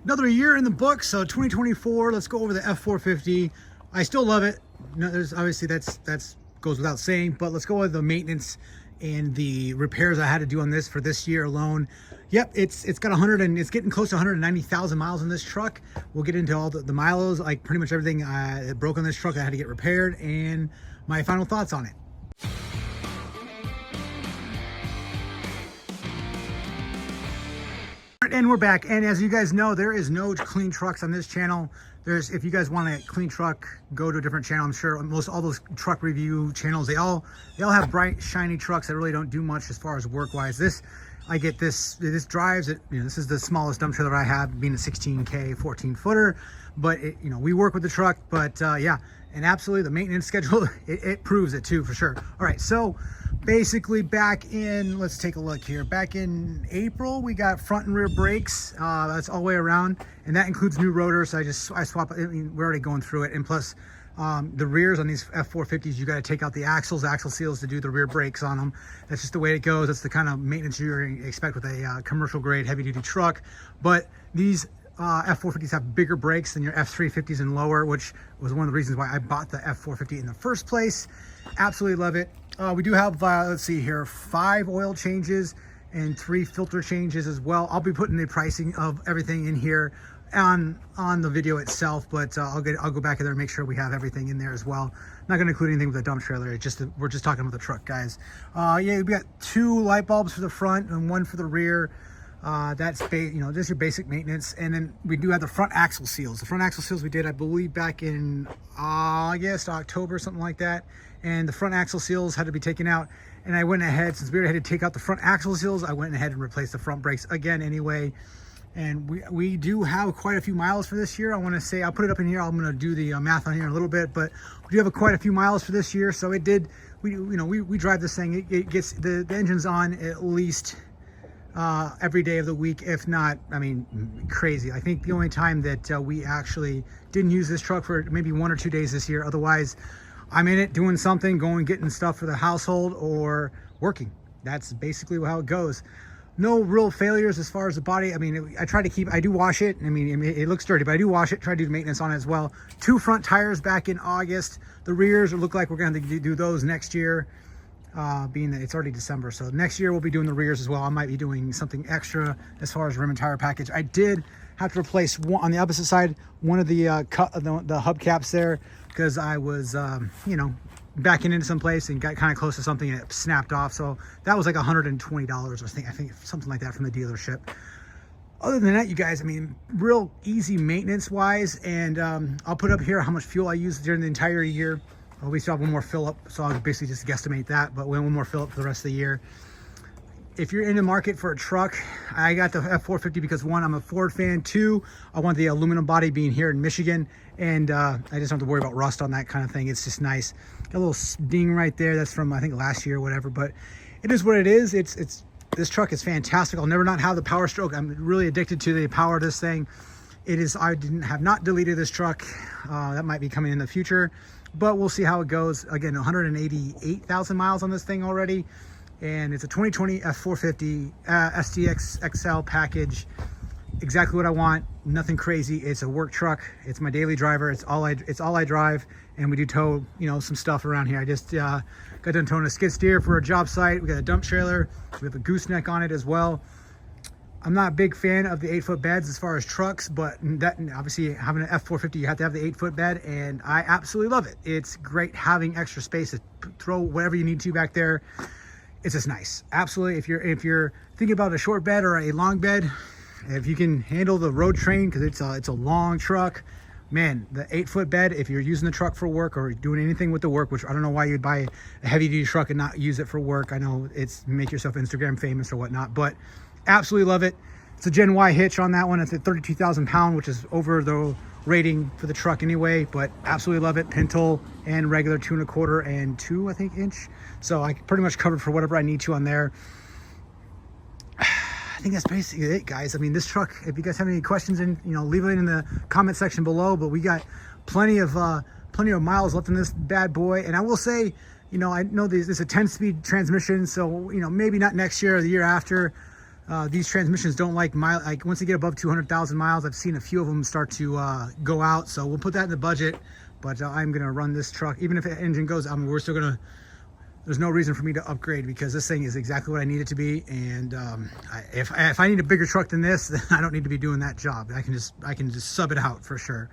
Another year in the book, so 2024. Let's go over the F450. I still love it. No, there's obviously that's goes without saying, but let's go with the maintenance and the repairs I had to do on this for this year alone. Yep, it's got 100 and it's getting close to 190,000 miles on this truck. We'll get into all the miles, like pretty much everything that broke on this truck I had to get repaired, and my final thoughts on it. And we're back, and as you guys know, there is no clean trucks on this channel. If you guys want a clean truck, go to a different channel. I'm sure most all those truck review channels, they all have bright, shiny trucks that really don't do much as far as work wise. This drives it. This is the smallest dump trailer I have, being a 16K 14 footer, but we work with the truck. But yeah, and absolutely the maintenance schedule, it proves it too, for sure. All right, so basically back in, let's take a look here. Back in April, we got front and rear brakes. That's all the way around, and that includes new rotors. I swap. I mean, we're already going through it, and plus the rears on these F450s, you got to take out the axle seals to do the rear brakes on them. That's just the way it goes. That's the kind of maintenance you expect with a commercial grade heavy duty truck. But these F450s have bigger brakes than your F350s and lower, which was one of the reasons why I bought the F450 in the first place. Absolutely love it. We do have, let's see here, 5 oil changes and 3 filter changes as well. I'll be putting the pricing of everything in here on the video itself, but I'll go back in there and make sure we have everything in there as well. Not going to include anything with the dump trailer. We're just talking about the truck, guys. Yeah, we got 2 light bulbs for the front and 1 for the rear. That's just your basic maintenance. And then we do have the front axle seals. The front axle seals we did, I believe, back in August, October, something like that. And the front axle seals had to be taken out, and I went ahead, since we already had to take out the front axle seals, I went ahead and replaced the front brakes again anyway. And we do have quite a few miles for this year. I want to say, I'll put it up in here. I'm going to do the math on here in a little bit, but we do have quite a few miles for this year. So it did, we drive this thing, it gets the engine's on at least every day of the week, if not, I mean, crazy. I think the only time that we actually didn't use this truck for maybe 1 or 2 days this year. Otherwise, I'm in it doing something, getting stuff for the household or working. That's basically how it goes. No real failures as far as the body. I mean, I do wash it. I mean, it looks dirty, but I do wash it, try to do the maintenance on it as well. 2 front tires back in August. The rears look like we're going to do those next year, being that it's already December. So next year we'll be doing the rears as well. I might be doing something extra as far as rim and tire package. I did have to replace one on the opposite side, one of the the hubcaps there, because I was backing into some place and got kind of close to something and it snapped off. So that was like $120 or I think something like that from the dealership. Other than that, you guys, I mean, real easy maintenance wise. And I'll put up here how much fuel I used during the entire year. We still have one more fill up, so I'll basically just guesstimate that, but we have one more fill up for the rest of the year. If you're in the market for a truck, I got the F450 because 1, I'm a Ford fan. 2, I want the aluminum body being here in Michigan, and I just don't have to worry about rust on that kind of thing. It's just nice. Got a little ding right there. That's from, I think, last year or whatever, but it is what it is. This truck is fantastic. I'll never not have the Power Stroke. I'm really addicted to the power of this thing. It is. I have not deleted this truck. That might be coming in the future, but we'll see how it goes. Again, 188,000 miles on this thing already. And it's a 2020 F450 STX XL package. Exactly what I want. Nothing crazy. It's a work truck. It's my daily driver. It's all I drive. And we do tow, some stuff around here. I just got done towing a skid steer for a job site. We got a dump trailer. We have a gooseneck on it as well. I'm not a big fan of the 8-foot beds as far as trucks, but that obviously having an F450, you have to have the 8-foot bed, and I absolutely love it. It's great having extra space to throw whatever you need to back there. It's just nice. Absolutely. If you're thinking about a short bed or a long bed, if you can handle the road train, because it's a long truck, man, the 8-foot bed, if you're using the truck for work or doing anything with the work, which I don't know why you'd buy a heavy duty truck and not use it for work. I know it's make yourself Instagram famous or whatnot, but absolutely love it. It's a Gen Y hitch on that one. It's at 32,000 pound, which is over the rating for the truck anyway, but absolutely love it. Pintle and regular 2 1/4 and 2, I think, inch. So I pretty much covered for whatever I need to on there. I think that's basically it, guys. I mean, this truck, if you guys have any questions, leave it in the comment section below, but we got plenty of miles left in this bad boy. And I will say, I know there's a 10-speed transmission, so maybe not next year or the year after. these transmissions don't like once they get above 200,000 miles, I've seen a few of them start to go out. So we'll put that in the budget. But I'm gonna run this truck, even if the engine goes. We're still gonna. There's no reason for me to upgrade because this thing is exactly what I need it to be. And if I need a bigger truck than this, then I don't need to be doing that job. I can just sub it out for sure.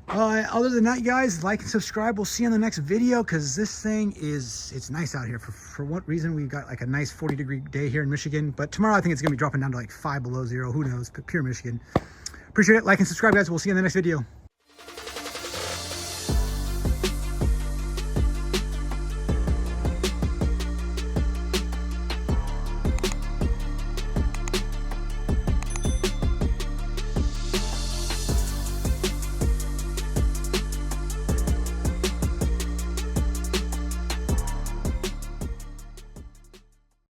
Other than that, guys, like and subscribe. We'll see you in the next video because this thing it's nice out here. For what reason? We've got like a nice 40-degree day here in Michigan, but tomorrow I think it's gonna be dropping down to like 5 below zero. Who knows? Pure Michigan. Appreciate it. Like and subscribe, guys. We'll see you in the next video.